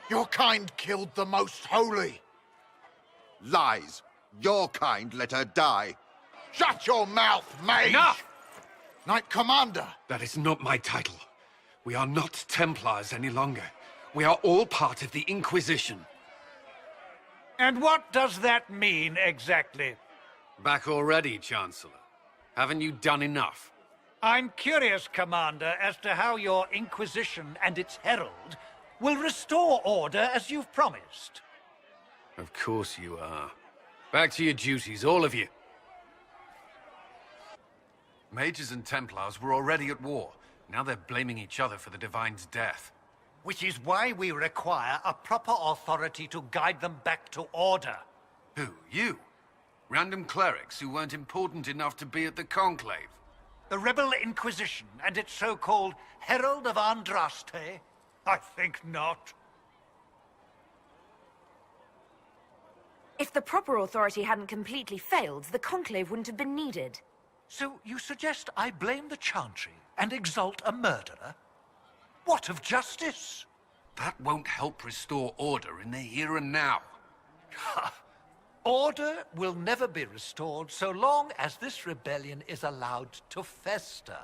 Your kind killed the Most Holy. Lies. Your kind let her die. Shut your mouth, mage! Enough! Knight Commander! That is not my title. We are not Templars any longer. We are all part of the Inquisition. And what does that mean, exactly? Back already, Chancellor. Haven't you done enough? I'm curious, Commander, as to how your Inquisition and its herald will restore order as you've promised. Of course you are. Back to your duties, all of you. Mages and Templars were already at war. Now they're blaming each other for the Divine's death. Which is why we require a proper authority to guide them back to order. Who? You? Random clerics who weren't important enough to be at the Conclave? The Rebel Inquisition and its so-called Herald of Andraste? I think not. If the proper authority hadn't completely failed, the Conclave wouldn't have been needed. So you suggest I blame the Chantry and exalt a murderer? What of justice? That won't help restore order in the here and now. Order will never be restored so long as this rebellion is allowed to fester.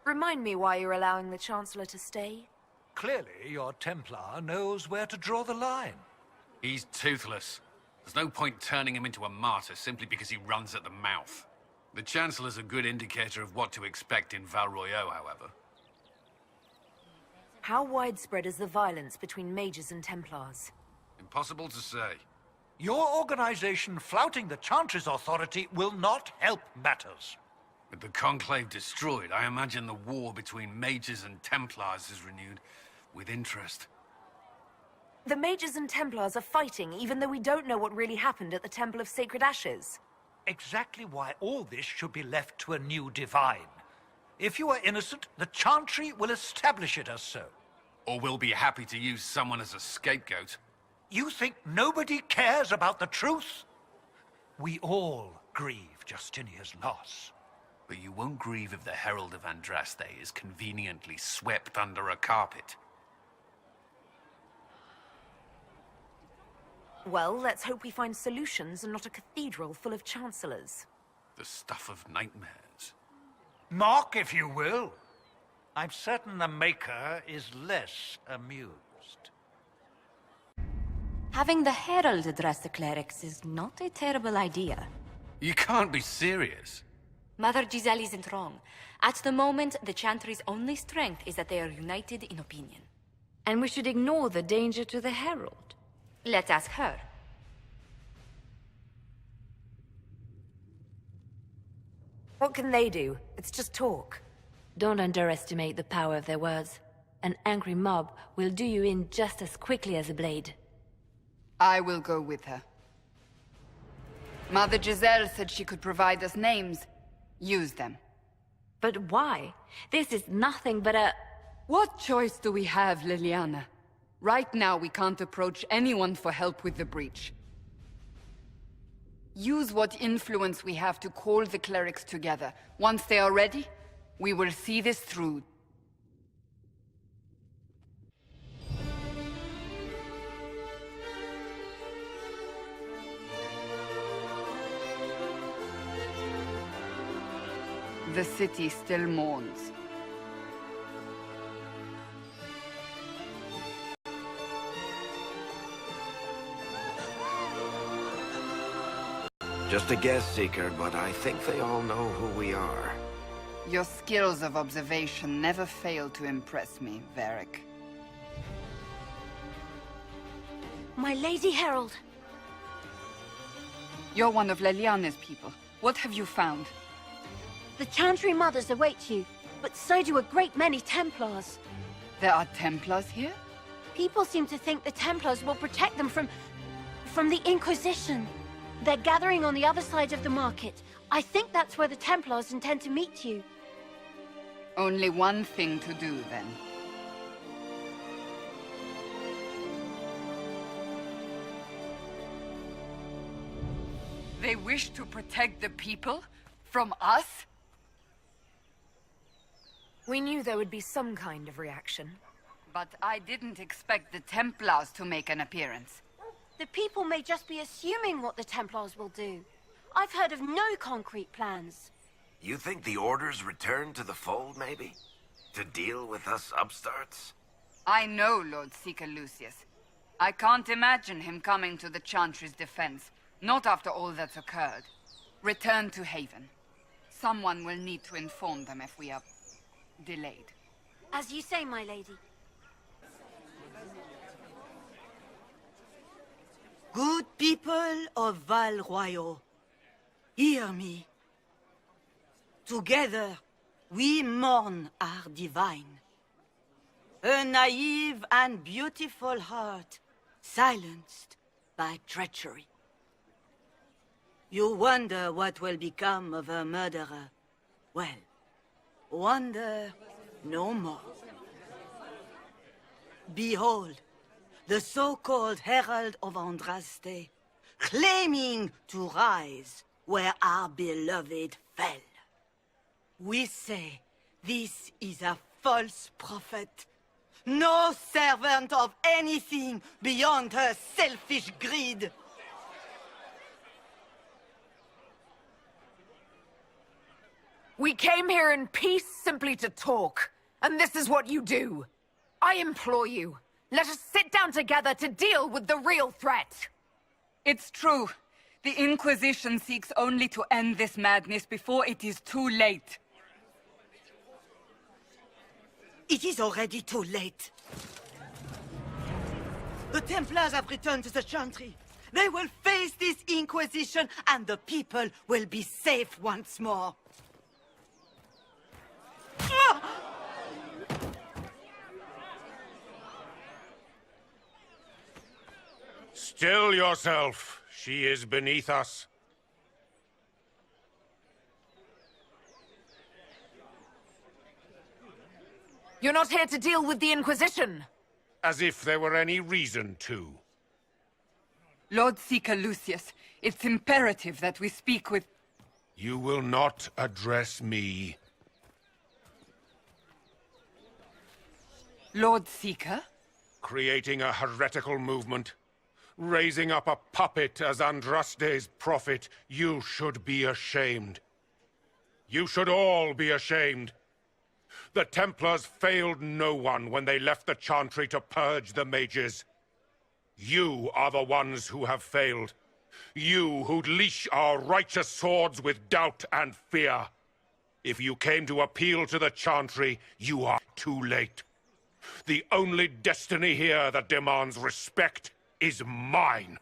Remind me why you're allowing the Chancellor to stay? Clearly, your Templar knows where to draw the line. He's toothless. There's no point turning him into a martyr simply because he runs at the mouth. The Chancellor's a good indicator of what to expect in Val Royeaux, however. How widespread is the violence between mages and Templars? Impossible to say. Your organization flouting the Chantry's authority will not help matters. With the Conclave destroyed, I imagine the war between mages and Templars is renewed with interest. The mages and Templars are fighting even though we don't know what really happened at the Temple of Sacred Ashes. Exactly why all this should be left to a new divine. If you are innocent, the Chantry will establish it as so. Or we'll be happy to use someone as a scapegoat. You think nobody cares about the truth? We all grieve Justinia's loss. But you won't grieve if the Herald of Andraste is conveniently swept under a carpet. Well, let's hope we find solutions and not a cathedral full of chancellors. The stuff of nightmares. Mock, if you will. I'm certain the Maker is less amused. Having the Herald address the clerics is not a terrible idea. You can't be serious. Mother Giselle isn't wrong. At the moment, the Chantry's only strength is that they are united in opinion. And we should ignore the danger to the Herald. Let's ask her. What can they do? It's just talk. Don't underestimate the power of their words. An angry mob will do you in just as quickly as a blade. I will go with her. Mother Giselle said she could provide us names. Use them. But why? This is nothing but a... What choice do we have, Leliana? Right now, we can't approach anyone for help with the breach. Use what influence we have to call the clerics together. Once they are ready, we will see this through. The city still mourns. Just a guess, Seeker, but I think they all know who we are. Your skills of observation never fail to impress me, Varric. My Lady Herald! You're one of Leliana's people. What have you found? The Chantry Mothers await you, but so do a great many Templars. There are Templars here? People seem to think the Templars will protect them from the Inquisition. They're gathering on the other side of the market. I think that's where the Templars intend to meet you. Only one thing to do, then. They wish to protect the people? From us? We knew there would be some kind of reaction. But I didn't expect the Templars to make an appearance. The people may just be assuming what the Templars will do. I've heard of no concrete plans. You think the Order's return to the fold, maybe? To deal with us upstarts? I know Lord Seeker Lucius. I can't imagine him coming to the Chantry's defense, not after all that's occurred. Return to Haven. Someone will need to inform them if we are delayed. As you say, my lady. Good people of Val Royal, hear me. Together, we mourn our divine. A naive and beautiful heart, silenced by treachery. You wonder what will become of a murderer. Well, wonder no more. Behold, the so-called Herald of Andraste, claiming to rise where our beloved fell. We say this is a false prophet, no servant of anything beyond her selfish greed. We came here in peace simply to talk, and this is what you do. I implore you, let us sit down together to deal with the real threat. It's true. The Inquisition seeks only to end this madness before it is too late. It is already too late. The Templars have returned to the Chantry. They will face this Inquisition, and the people will be safe once more. Still yourself. She is beneath us. You're not here to deal with the Inquisition. As if there were any reason to. Lord Seeker Lucius, it's imperative that we speak with... You will not address me. Lord Seeker? Creating a heretical movement. Raising up a puppet as Andraste's prophet. You should be ashamed. You should all be ashamed. The Templars failed no one when they left the Chantry to purge the mages. You are the ones who have failed. You who'd leash our righteous swords with doubt and fear. If you came to appeal to the Chantry, you are too late. The only destiny here that demands respect is mine.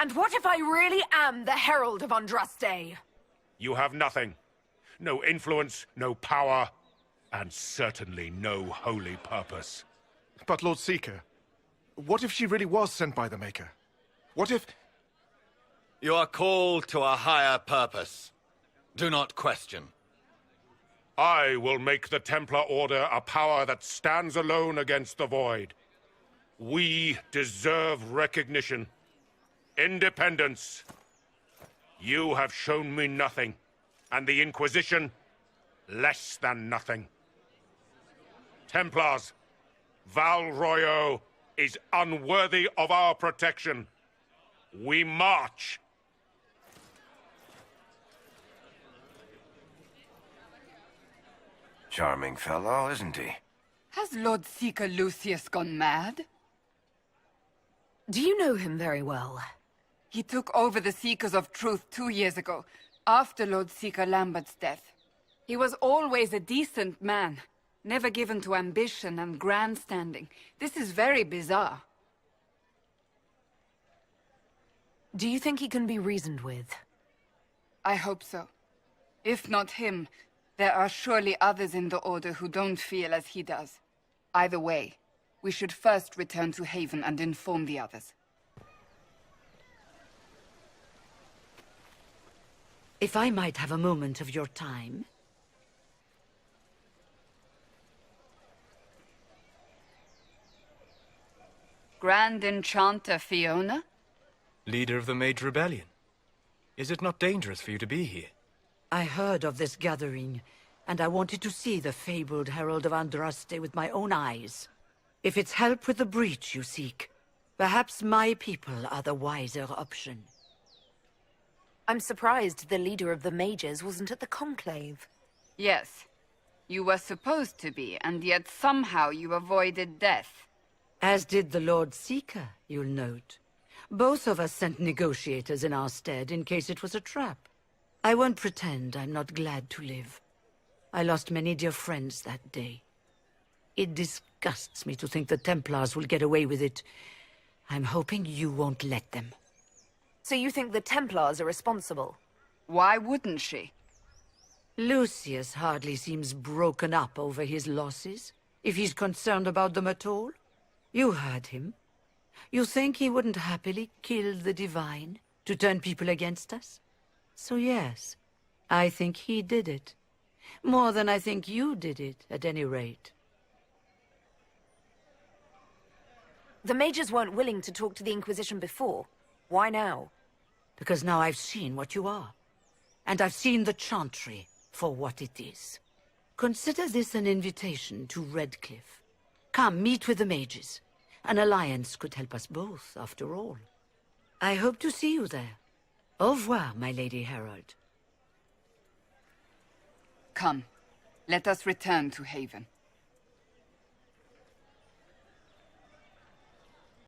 And what if I really am the Herald of Andraste? You have nothing. No influence, no power, and certainly no holy purpose. But Lord Seeker, what if she really was sent by the Maker? What if... You are called to a higher purpose. Do not question. I will make the Templar Order a power that stands alone against the Void. We deserve recognition. Independence. You have shown me nothing, and the Inquisition, less than nothing. Templars, Val Royeaux is unworthy of our protection. We march. Charming fellow, isn't he? Has Lord Seeker Lucius gone mad? Do you know him very well? He took over the Seekers of Truth 2 years ago, after Lord Seeker Lambert's death. He was always a decent man, never given to ambition and grandstanding. This is very bizarre. Do you think he can be reasoned with? I hope so. If not him, there are surely others in the Order who don't feel as he does. Either way, we should first return to Haven and inform the others. If I might have a moment of your time. Grand Enchanter Fiona? Leader of the Mage Rebellion. Is it not dangerous for you to be here? I heard of this gathering, and I wanted to see the fabled Herald of Andraste with my own eyes. If it's help with the breach you seek, perhaps my people are the wiser option. I'm surprised the leader of the mages wasn't at the conclave. Yes. You were supposed to be, and yet somehow you avoided death. As did the Lord Seeker, you'll note. Both of us sent negotiators in our stead in case it was a trap. I won't pretend I'm not glad to live. I lost many dear friends that day. It disgusts me to think the Templars will get away with it. I'm hoping you won't let them. So you think the Templars are responsible? Why wouldn't she? Lucius hardly seems broken up over his losses, if he's concerned about them at all. You heard him. You think he wouldn't happily kill the Divine to turn people against us? So yes, I think he did it. More than I think you did it, at any rate. The mages weren't willing to talk to the Inquisition before. Why now? Because now I've seen what you are. And I've seen the Chantry for what it is. Consider this an invitation to Redcliffe. Come, meet with the mages. An alliance could help us both, after all. I hope to see you there. Au revoir, my Lady Herald. Come, let us return to Haven.